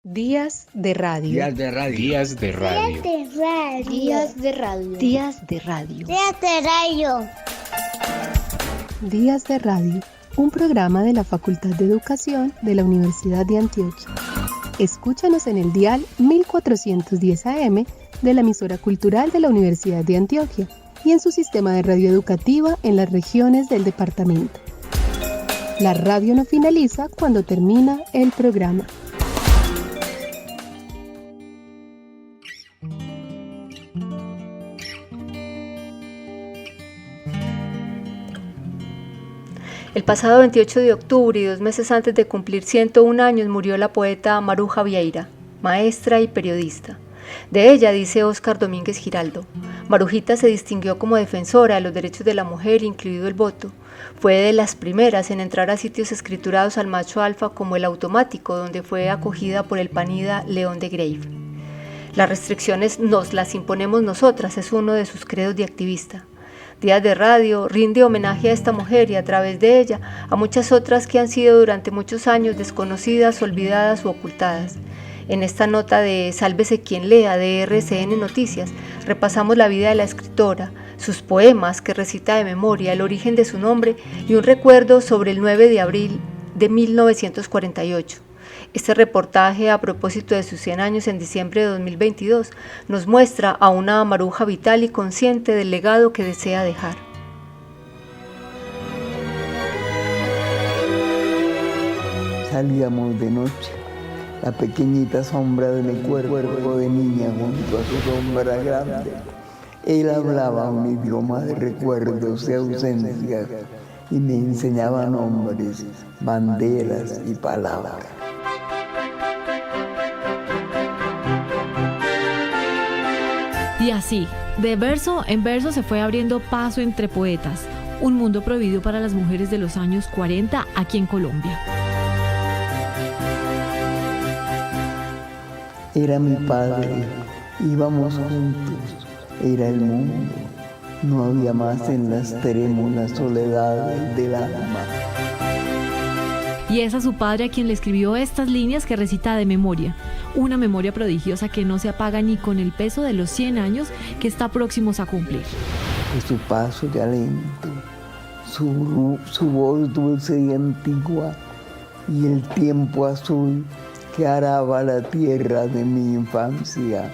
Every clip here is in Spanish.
Días de radio. Días de radio. Días de radio. Días de radio. Días de radio. Días de radio. Días de radio. Un programa de la Facultad de Educación de la Universidad de Antioquia. Escúchanos en el dial 1410 AM de la emisora cultural de la Universidad de Antioquia y en su sistema de radio educativa en las regiones del departamento. La radio no finaliza cuando termina el programa. El pasado 28 de octubre y 2 meses antes de cumplir 101 años murió la poeta Maruja Vieira, maestra y periodista. De ella dice Óscar Domínguez Giraldo: Marujita se distinguió como defensora de los derechos de la mujer, incluido el voto. Fue de las primeras en entrar a sitios escriturados al macho alfa como el Automático, donde fue acogida por el panida León de Grave. Las restricciones nos las imponemos nosotras, es uno de sus credos de activista. Días de Radio rinde homenaje a esta mujer y a través de ella a muchas otras que han sido durante muchos años desconocidas, olvidadas u ocultadas. En esta nota de Sálvese quien lea de RCN Noticias repasamos la vida de la escritora, sus poemas que recita de memoria, el origen de su nombre y un recuerdo sobre el 9 de abril de 1948. Este reportaje, a propósito de sus 100 años en diciembre de 2022, nos muestra a una Maruja vital y consciente del legado que desea dejar. Salíamos de noche, la pequeñita sombra de mi cuerpo de niña junto a su sombra grande. Él hablaba un idioma de recuerdos y ausencias y me enseñaba nombres, banderas y palabras. Y así, de verso en verso se fue abriendo paso entre poetas, un mundo prohibido para las mujeres de los años 40 aquí en Colombia. Era mi padre, íbamos juntos, era el mundo, no había más en las trémulas soledades del alma. Y es a su padre a quien le escribió estas líneas que recita de memoria, una memoria prodigiosa que no se apaga ni con el peso de los 100 años que está próximos a cumplir. Y su paso ya lento, su voz dulce y antigua, y el tiempo azul que araba la tierra de mi infancia.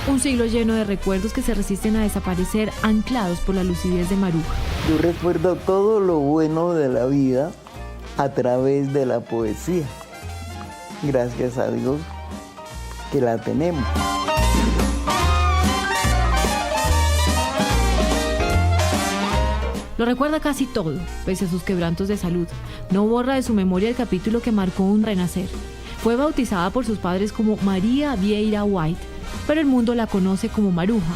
Un siglo lleno de recuerdos que se resisten a desaparecer, anclados por la lucidez de Maruja. Yo recuerdo todo lo bueno de la vida a través de la poesía. Gracias a Dios que la tenemos. Lo recuerda casi todo, pese a sus quebrantos de salud. No borra de su memoria el capítulo que marcó un renacer. Fue bautizada por sus padres como María Vieira White, pero el mundo la conoce como Maruja.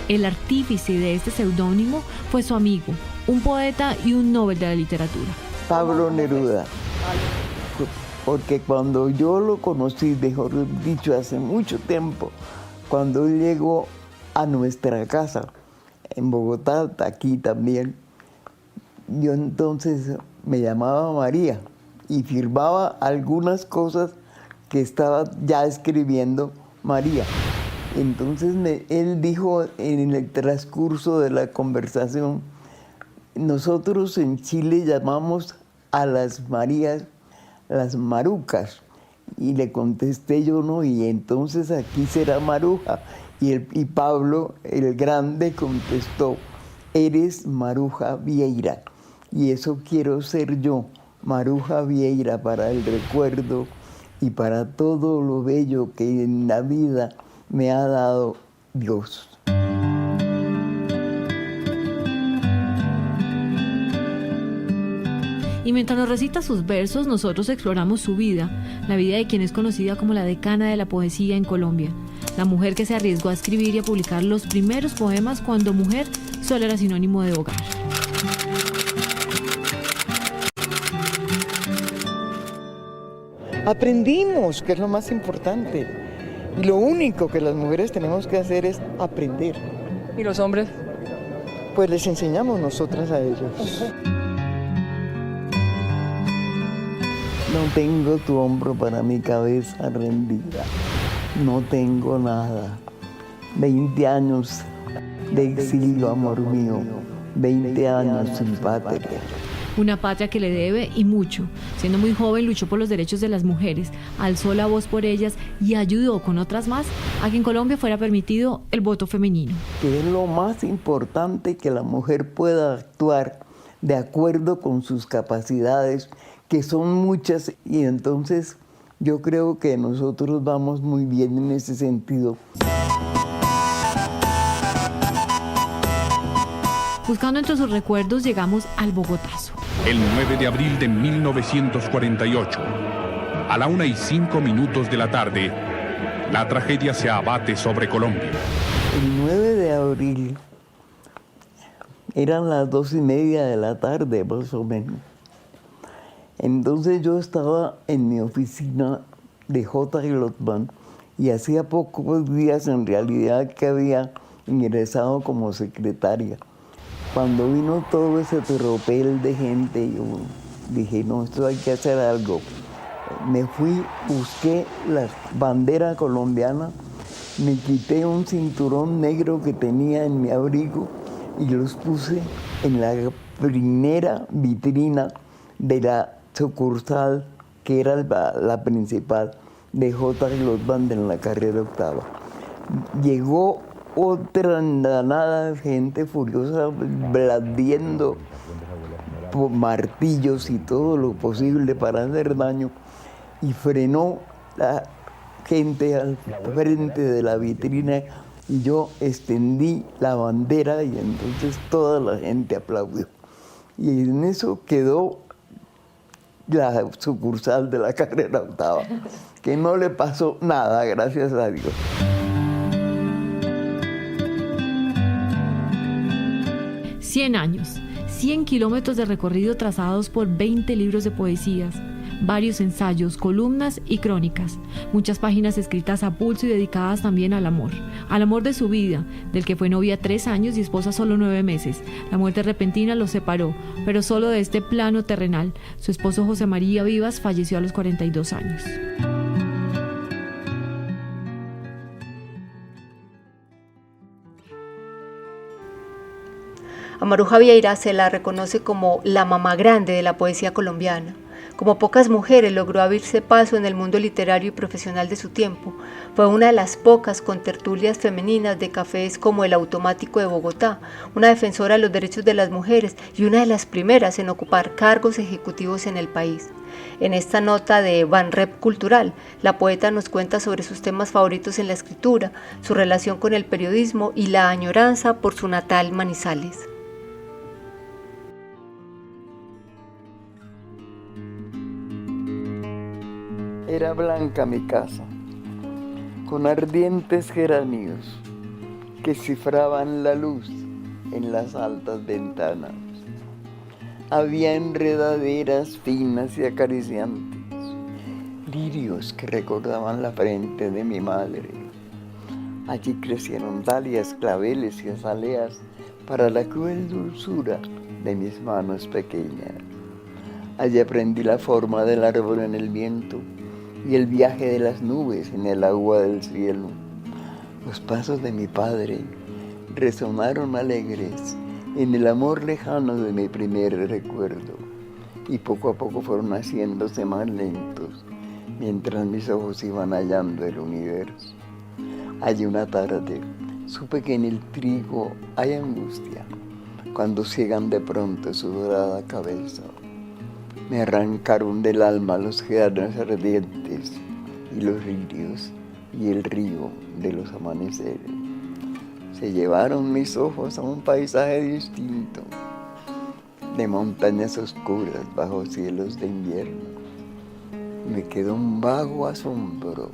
El artífice de este seudónimo fue su amigo, un poeta y un Nobel de la literatura, Pablo Neruda. Porque cuando yo lo conocí, mejor dicho, hace mucho tiempo, cuando él llegó a nuestra casa, en Bogotá, aquí también, yo entonces me llamaba María y firmaba algunas cosas que estaba ya escribiendo María. Entonces él dijo en el transcurso de la conversación: nosotros en Chile llamamos a las Marías las marucas. Y le contesté yo: no, y entonces aquí será Maruja. Y Pablo, el grande, contestó: eres Maruja Vieira. Y eso quiero ser yo, Maruja Vieira, para el recuerdo y para todo lo bello que en la vida me ha dado Dios. Y mientras nos recita sus versos, nosotros exploramos su vida, la vida de quien es conocida como la decana de la poesía en Colombia, la mujer que se arriesgó a escribir y a publicar los primeros poemas cuando mujer solo era sinónimo de hogar. Aprendimos, que es lo más importante. Y lo único que las mujeres tenemos que hacer es aprender. ¿Y los hombres? Pues les enseñamos nosotras a ellos. No tengo tu hombro para mi cabeza rendida. No tengo nada. 20 años de exilio, amor mío. 20 años sin patria. Una patria que le debe y mucho. Siendo muy joven luchó por los derechos de las mujeres, alzó la voz por ellas y ayudó con otras más a que en Colombia fuera permitido el voto femenino. Que es lo más importante, que la mujer pueda actuar de acuerdo con sus capacidades, que son muchas, y entonces yo creo que nosotros vamos muy bien en ese sentido. Buscando entre sus recuerdos llegamos al Bogotazo. El 9 de abril de 1948, a la 1:05 de la tarde, la tragedia se abate sobre Colombia. El 9 de abril eran las 2:30 de la tarde, más o menos. Entonces yo estaba en mi oficina de J. Lotman y hacía pocos días en realidad que había ingresado como secretaria. Cuando vino todo ese tropel de gente, yo dije, no, esto hay que hacer algo. Me fui, busqué la bandera colombiana, me quité un cinturón negro que tenía en mi abrigo y los puse en la primera vitrina de la sucursal, que era la principal, de J. Lotman en la carrera octava. Llegó otra andanada de gente furiosa, blandiendo martillos y todo lo posible para hacer daño, y frenó la gente al frente de la vitrina y yo extendí la bandera y entonces toda la gente aplaudió. Y en eso quedó la sucursal de la carrera octava, que no le pasó nada, gracias a Dios. Cien años, 100 kilómetros de recorrido trazados por 20 libros de poesías, varios ensayos, columnas y crónicas, muchas páginas escritas a pulso y dedicadas también al amor de su vida, del que fue novia 3 años y esposa solo 9 meses. La muerte repentina los separó, pero solo de este plano terrenal. Su esposo José María Vivas falleció a los 42 años. A Maruja Vieira se la reconoce como la mamá grande de la poesía colombiana. Como pocas mujeres logró abrirse paso en el mundo literario y profesional de su tiempo. Fue una de las pocas contertulias femeninas de cafés como El Automático de Bogotá, una defensora de los derechos de las mujeres y una de las primeras en ocupar cargos ejecutivos en el país. En esta nota de Banrep Cultural, la poeta nos cuenta sobre sus temas favoritos en la escritura, su relación con el periodismo y la añoranza por su natal Manizales. Era blanca mi casa, con ardientes geranios que cifraban la luz en las altas ventanas. Había enredaderas finas y acariciantes, lirios que recordaban la frente de mi madre. Allí crecieron dalias, claveles y azaleas para la cruel dulzura de mis manos pequeñas. Allí aprendí la forma del árbol en el viento y el viaje de las nubes en el agua del cielo. Los pasos de mi padre resonaron alegres en el amor lejano de mi primer recuerdo, y poco a poco fueron haciéndose más lentos mientras mis ojos iban hallando el universo. Allí una tarde supe que en el trigo hay angustia cuando ciegan de pronto su dorada cabeza. Me arrancaron del alma los geranios ardientes y los lirios y el río de los amaneceres. Se llevaron mis ojos a un paisaje distinto, de montañas oscuras bajo cielos de invierno. Me quedó un vago asombro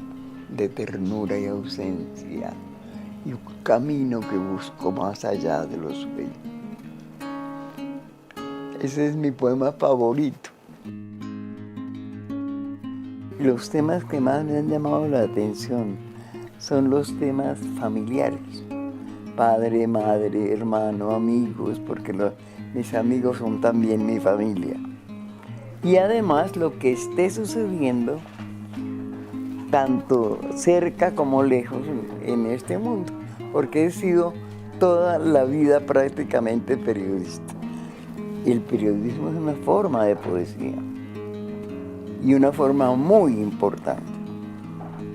de ternura y ausencia y un camino que busco más allá de los sueños. Ese es mi poema favorito. Los temas que más me han llamado la atención son los temas familiares, padre, madre, hermano, amigos, porque mis amigos son también mi familia. Y además lo que esté sucediendo, tanto cerca como lejos en este mundo, porque he sido toda la vida prácticamente periodista. Y el periodismo es una forma de poesía, y una forma muy importante,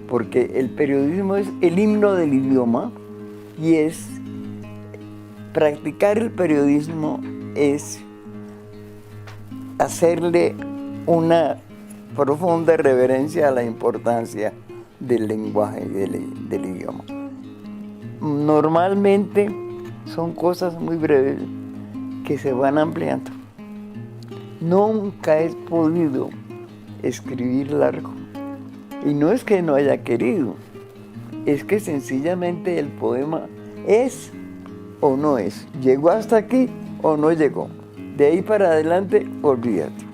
porque el periodismo es el himno del idioma, y practicar el periodismo es hacerle una profunda reverencia a la importancia del lenguaje y del idioma. Normalmente son cosas muy breves que se van ampliando. Nunca he podido escribir largo, y no es que no haya querido, es que sencillamente el poema es o no es, llegó hasta aquí o no llegó, de ahí para adelante olvídate.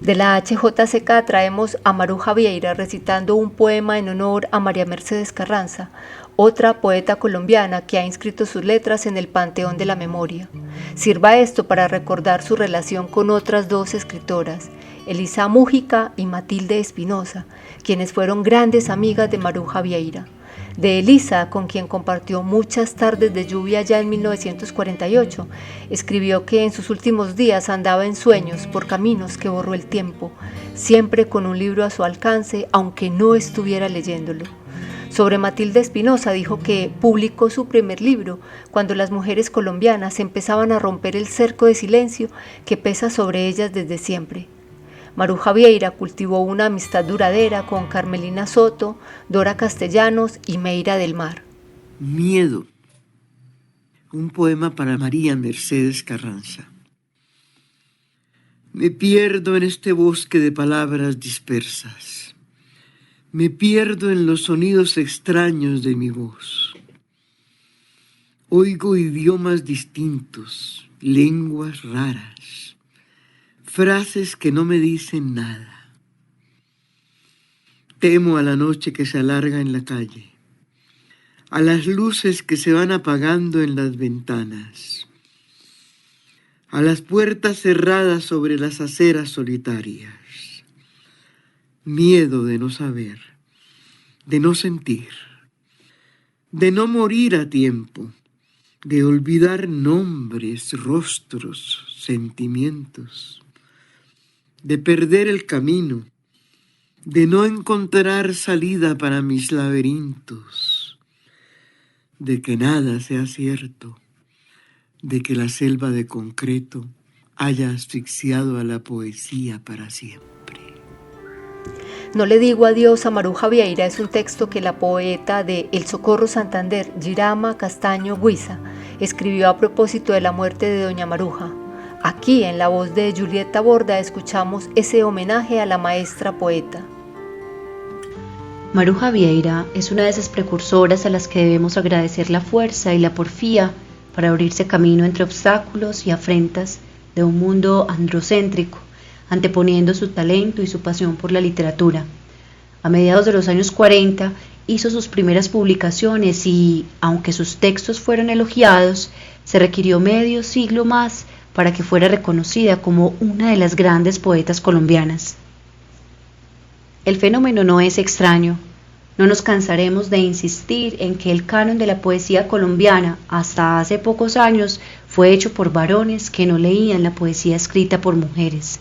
De la HJCK traemos a Maruja Vieira recitando un poema en honor a María Mercedes Carranza, otra poeta colombiana que ha inscrito sus letras en el Panteón de la Memoria. Sirva esto para recordar su relación con otras dos escritoras, Elisa Múgica y Matilde Espinosa, quienes fueron grandes amigas de Maruja Vieira. De Elisa, con quien compartió muchas tardes de lluvia ya en 1948, escribió que en sus últimos días andaba en sueños por caminos que borró el tiempo, siempre con un libro a su alcance, aunque no estuviera leyéndolo. Sobre Matilde Espinosa dijo que publicó su primer libro cuando las mujeres colombianas empezaban a romper el cerco de silencio que pesa sobre ellas desde siempre. Maruja Vieira cultivó una amistad duradera con Carmelina Soto, Dora Castellanos y Meira del Mar. Miedo. Un poema para María Mercedes Carranza. Me pierdo en este bosque de palabras dispersas. Me pierdo en los sonidos extraños de mi voz. Oigo idiomas distintos, lenguas raras, frases que no me dicen nada. Temo a la noche que se alarga en la calle, a las luces que se van apagando en las ventanas, a las puertas cerradas sobre las aceras solitarias. Miedo de no saber, de no sentir, de no morir a tiempo, de olvidar nombres, rostros, sentimientos, de perder el camino, de no encontrar salida para mis laberintos, de que nada sea cierto, de que la selva de concreto haya asfixiado a la poesía para siempre. No le digo adiós a Maruja Vieira es un texto que la poeta de El Socorro Santander, Girama Castaño Guiza, escribió a propósito de la muerte de doña Maruja. Aquí, en la voz de Julieta Borda, escuchamos ese homenaje a la maestra poeta. Maruja Vieira es una de esas precursoras a las que debemos agradecer la fuerza y la porfía para abrirse camino entre obstáculos y afrentas de un mundo androcéntrico, anteponiendo su talento y su pasión por la literatura. A mediados de los años 40 hizo sus primeras publicaciones y, aunque sus textos fueron elogiados, se requirió medio siglo más para que fuera reconocida como una de las grandes poetas colombianas. El fenómeno no es extraño. No nos cansaremos de insistir en que el canon de la poesía colombiana hasta hace pocos años fue hecho por varones que no leían la poesía escrita por mujeres.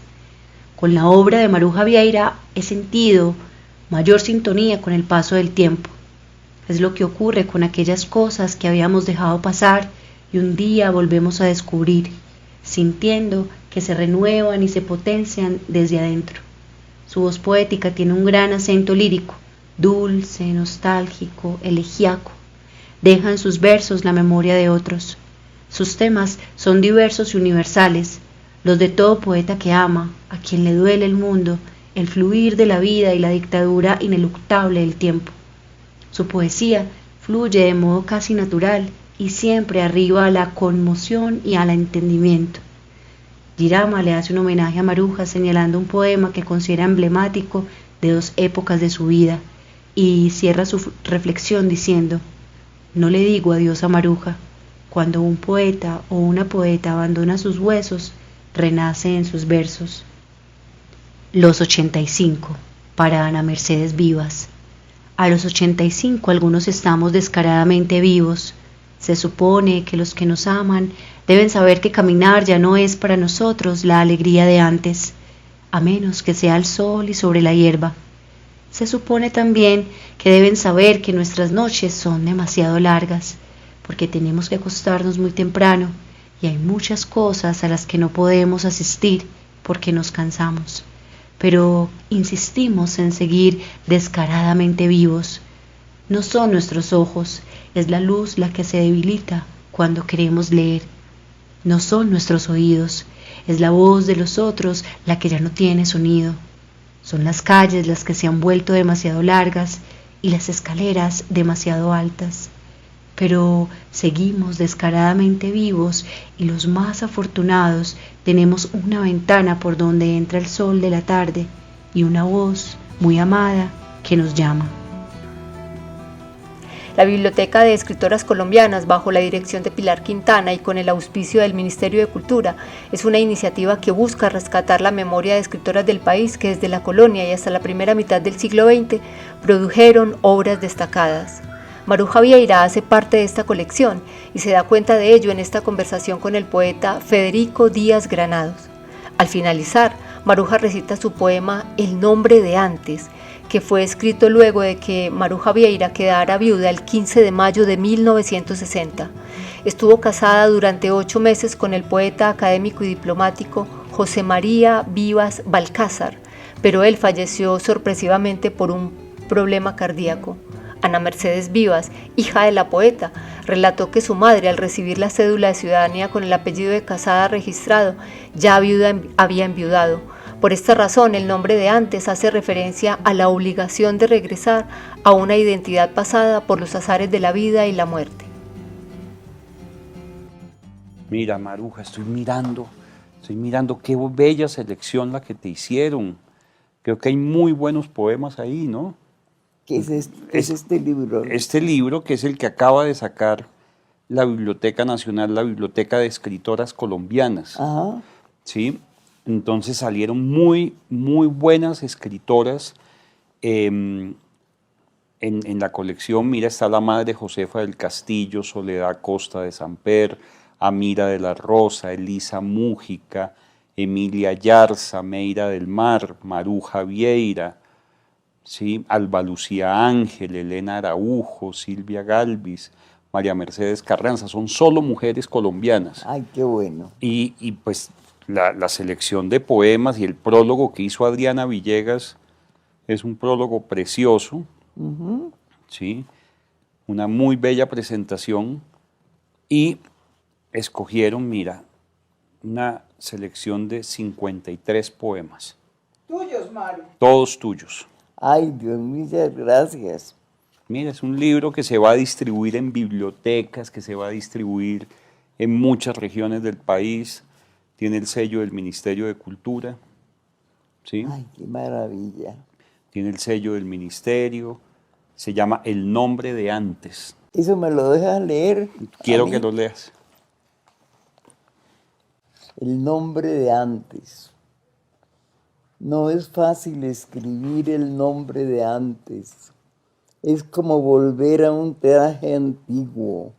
Con la obra de Maruja Vieira he sentido mayor sintonía con el paso del tiempo. Es lo que ocurre con aquellas cosas que habíamos dejado pasar y un día volvemos a descubrir, sintiendo que se renuevan y se potencian desde adentro. Su voz poética tiene un gran acento lírico, dulce, nostálgico, elegíaco. Deja en sus versos la memoria de otros. Sus temas son diversos y universales, los de todo poeta que ama, a quien le duele el mundo, el fluir de la vida y la dictadura ineluctable del tiempo. Su poesía fluye de modo casi natural y siempre arriba a la conmoción y al entendimiento. Girama le hace un homenaje a Maruja señalando un poema que considera emblemático de dos épocas de su vida y cierra su reflexión diciendo: no le digo adiós a Maruja. Cuando un poeta o una poeta abandona sus huesos, renace en sus versos. Los 85, para Ana Mercedes Vivas. A los 85 algunos estamos descaradamente vivos. Se supone que los que nos aman deben saber que caminar ya no es para nosotros la alegría de antes, a menos que sea al sol y sobre la hierba. Se supone también que deben saber que nuestras noches son demasiado largas, porque tenemos que acostarnos muy temprano y hay muchas cosas a las que no podemos asistir porque nos cansamos. Pero insistimos en seguir descaradamente vivos. No son nuestros ojos, es la luz la que se debilita cuando queremos leer. No son nuestros oídos, es la voz de los otros la que ya no tiene sonido. Son las calles las que se han vuelto demasiado largas y las escaleras demasiado altas. Pero seguimos descaradamente vivos y los más afortunados tenemos una ventana por donde entra el sol de la tarde y una voz muy amada que nos llama. La Biblioteca de Escritoras Colombianas, bajo la dirección de Pilar Quintana y con el auspicio del Ministerio de Cultura, es una iniciativa que busca rescatar la memoria de escritoras del país que desde la colonia y hasta la primera mitad del siglo XX produjeron obras destacadas. Maruja Vieira hace parte de esta colección y se da cuenta de ello en esta conversación con el poeta Federico Díaz Granados. Al finalizar, Maruja recita su poema El nombre de antes, que fue escrito luego de que Maruja Vieira quedara viuda el 15 de mayo de 1960. Estuvo casada durante 8 meses con el poeta académico y diplomático José María Vivas Balcázar, pero él falleció sorpresivamente por un problema cardíaco. Ana Mercedes Vivas, hija de la poeta, relató que su madre, al recibir la cédula de ciudadanía con el apellido de casada registrado, ya había enviudado. Por esta razón, el nombre de antes hace referencia a la obligación de regresar a una identidad pasada por los azares de la vida y la muerte. Mira, Maruja, estoy mirando qué bella selección la que te hicieron. Creo que hay muy buenos poemas ahí, ¿no? ¿Qué es este libro? Este libro, que es el que acaba de sacar la Biblioteca Nacional, la Biblioteca de Escritoras Colombianas. Ajá. ¿Sí? Entonces salieron muy, muy buenas escritoras en la colección. Mira, está la madre Josefa del Castillo, Soledad Costa de Samper, Amira de la Rosa, Elisa Mújica, Emilia Yarza, Meira del Mar, Maruja Vieira, ¿sí? Alba Lucía Ángel, Elena Araujo, Silvia Galvis, María Mercedes Carranza. Son solo mujeres colombianas. Ay, qué bueno. Y pues la selección de poemas y el prólogo que hizo Adriana Villegas es un prólogo precioso, ¿sí? Una muy bella presentación, y escogieron, mira, una selección de 53 poemas. ¿Tuyos, Mario? Todos tuyos. Ay, Dios, muchas gracias. Mira, es un libro que se va a distribuir en bibliotecas, que se va a distribuir en muchas regiones del país. Tiene el sello del Ministerio de Cultura, ¿sí? Ay, qué maravilla. Tiene el sello del Ministerio, se llama El nombre de antes. ¿Eso me lo dejas leer? Quiero que lo leas. El nombre de antes. No es fácil escribir el nombre de antes. Es como volver a un traje antiguo,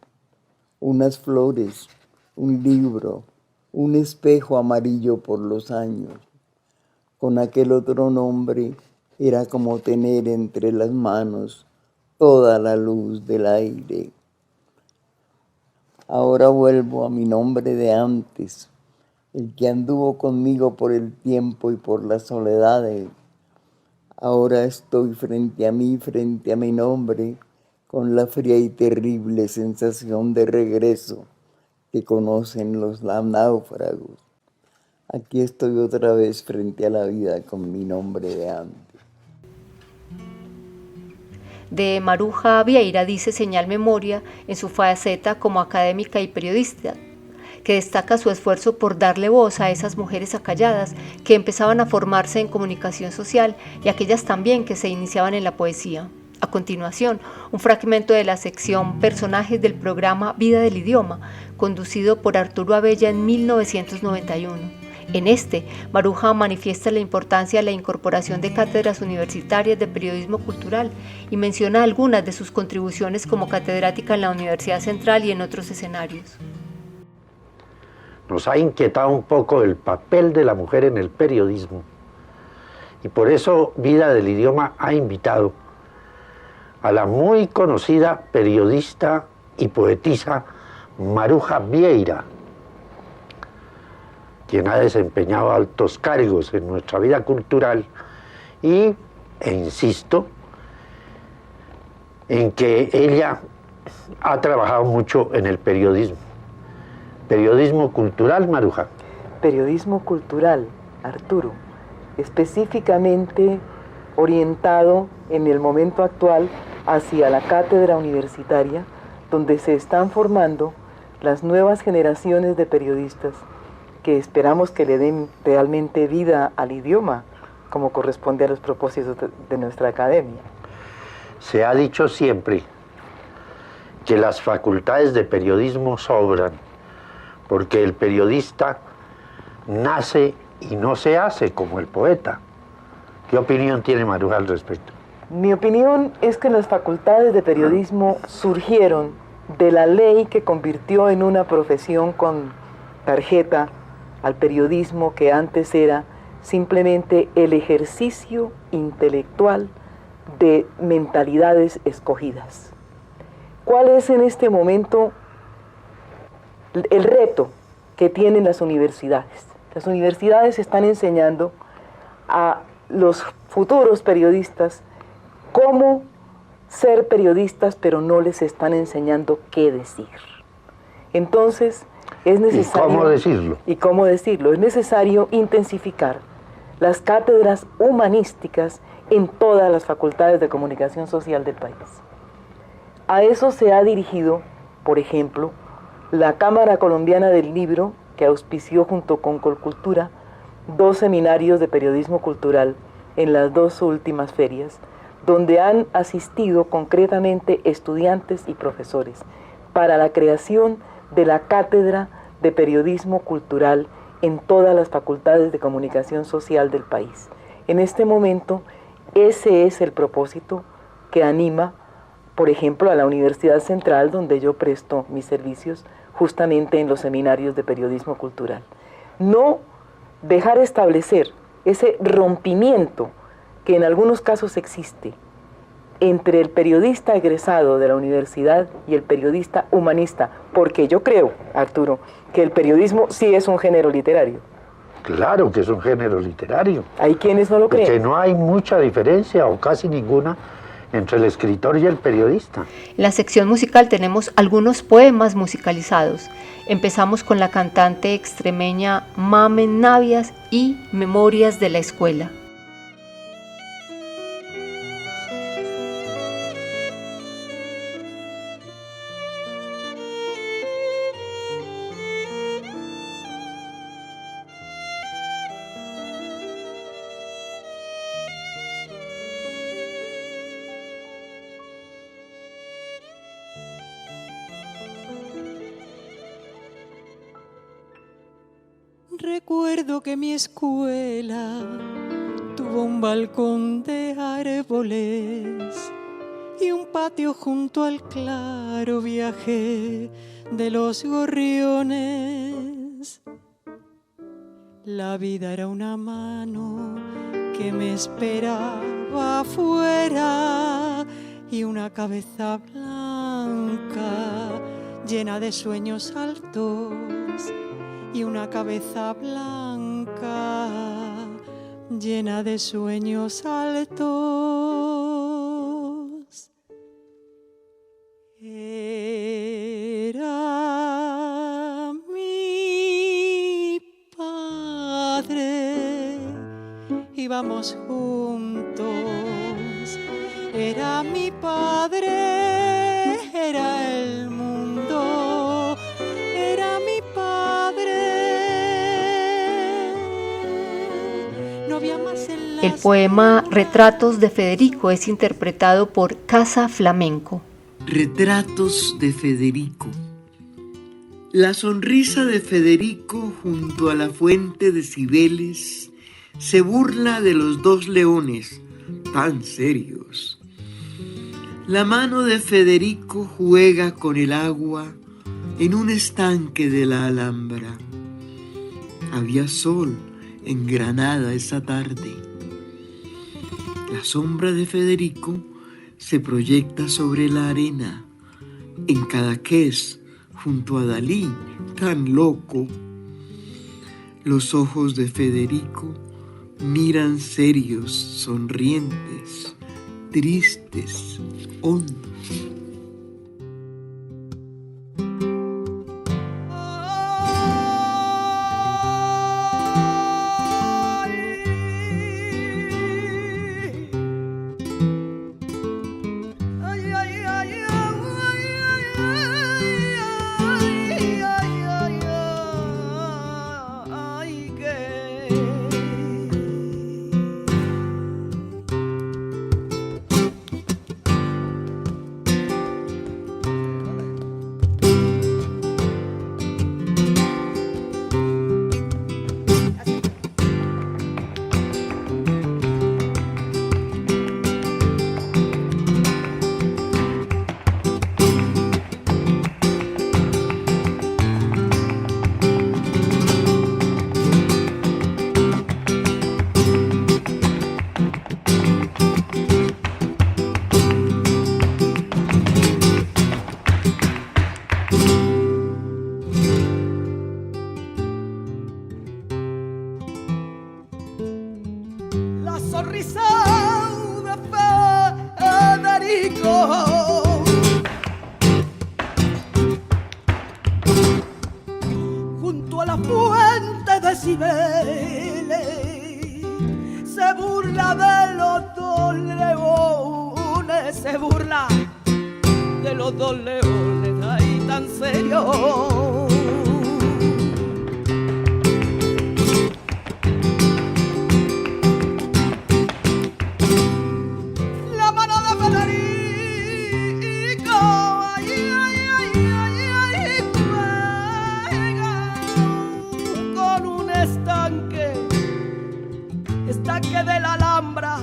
unas flores, un libro, un espejo amarillo por los años. Con aquel otro nombre era como tener entre las manos toda la luz del aire. Ahora vuelvo a mi nombre de antes, el que anduvo conmigo por el tiempo y por las soledades. Ahora estoy frente a mí, frente a mi nombre, con la fría y terrible sensación de regreso que conocen los náufragos. Aquí estoy otra vez frente a la vida con mi nombre de antes. De Maruja Vieira dice Señal Memoria en su faceta como académica y periodista, que destaca su esfuerzo por darle voz a esas mujeres acalladas que empezaban a formarse en comunicación social y aquellas también que se iniciaban en la poesía. A continuación, un fragmento de la sección Personajes del programa Vida del Idioma, conducido por Arturo Abella en 1991. En este, Maruja manifiesta la importancia de la incorporación de cátedras universitarias de periodismo cultural y menciona algunas de sus contribuciones como catedrática en la Universidad Central y en otros escenarios. Nos ha inquietado un poco el papel de la mujer en el periodismo y por eso Vida del Idioma ha invitado a la muy conocida periodista y poetisa Maruja Vieira, quien ha desempeñado altos cargos en nuestra vida cultural e insisto en que ella ha trabajado mucho en el periodismo. Periodismo cultural, Maruja. Periodismo cultural, Arturo, específicamente orientado en el momento actual hacia la cátedra universitaria, donde se están formando las nuevas generaciones de periodistas que esperamos que le den realmente vida al idioma, como corresponde a los propósitos de nuestra academia. Se ha dicho siempre que las facultades de periodismo sobran, porque el periodista nace y no se hace como el poeta. ¿Qué opinión tiene Maruja al respecto? Mi opinión es que las facultades de periodismo surgieron de la ley que convirtió en una profesión con tarjeta al periodismo que antes era simplemente el ejercicio intelectual de mentalidades escogidas. ¿Cuál es en este momento el reto que tienen las universidades? Las universidades están enseñando a los futuros periodistas cómo ser periodistas, pero no les están enseñando qué decir. Entonces, es necesario... ¿Y cómo decirlo? ¿Y cómo decirlo? Es necesario intensificar las cátedras humanísticas en todas las facultades de comunicación social del país. A eso se ha dirigido, por ejemplo, la Cámara Colombiana del Libro, que auspició junto con Colcultura 2 seminarios de periodismo cultural en las 2 últimas ferias, donde han asistido concretamente estudiantes y profesores para la creación de la Cátedra de Periodismo Cultural en todas las facultades de comunicación social del país. En este momento, ese es el propósito que anima, por ejemplo, a la Universidad Central, donde yo presto mis servicios justamente en los seminarios de periodismo cultural. No dejar establecer ese rompimiento que en algunos casos existe entre el periodista egresado de la universidad y el periodista humanista, porque yo creo, Arturo, que el periodismo sí es un género literario. Claro que es un género literario. Hay quienes no lo creen. Que no hay mucha diferencia o casi ninguna entre el escritor y el periodista. En la sección musical tenemos algunos poemas musicalizados. Empezamos con la cantante extremeña Mamen Navias y Memorias de la Escuela. Recuerdo que mi escuela tuvo un balcón de árboles y un patio junto al claro viaje de los gorriones. La vida era una mano que me esperaba afuera y una cabeza blanca llena de sueños altos. Y una cabeza blanca llena de sueños altos. Era mi padre, íbamos juntos. Era mi padre, era el mundo. Era mi padre, no había más en la El poema Retratos de Federico es interpretado por Casa Flamenco. Retratos de Federico. La sonrisa de Federico junto a la fuente de Cibeles se burla de los dos leones tan serios. La mano de Federico juega con el agua en un estanque de la Alhambra. Había sol en Granada esa tarde. La sombra de Federico se proyecta sobre la arena, en Cadaqués, junto a Dalí, tan loco. Los ojos de Federico miran serios, sonrientes, tristes, hondos. Junto a la fuente de Cibeles se burla de los dos leones, se burla de los dos leones, ahí tan serio. La mano de Federico, ay, ay, ay, ay, ay, juega con un estanque de la Alhambra.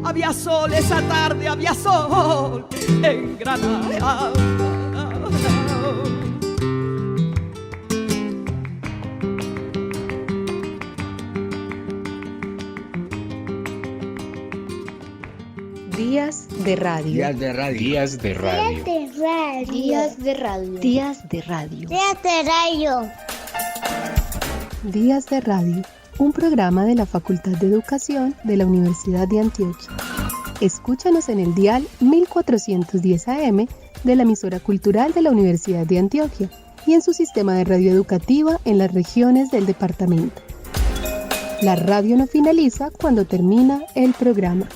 Había sol esa tarde, había sol en Granada. Días de radio. Días de radio. Días de radio. Días de radio. Días de radio. Días de radio. Un programa de la Facultad de Educación de la Universidad de Antioquia. Escúchanos en el dial 1410 AM de la emisora cultural de la Universidad de Antioquia y en su sistema de radio educativa en las regiones del departamento. La radio no finaliza cuando termina el programa.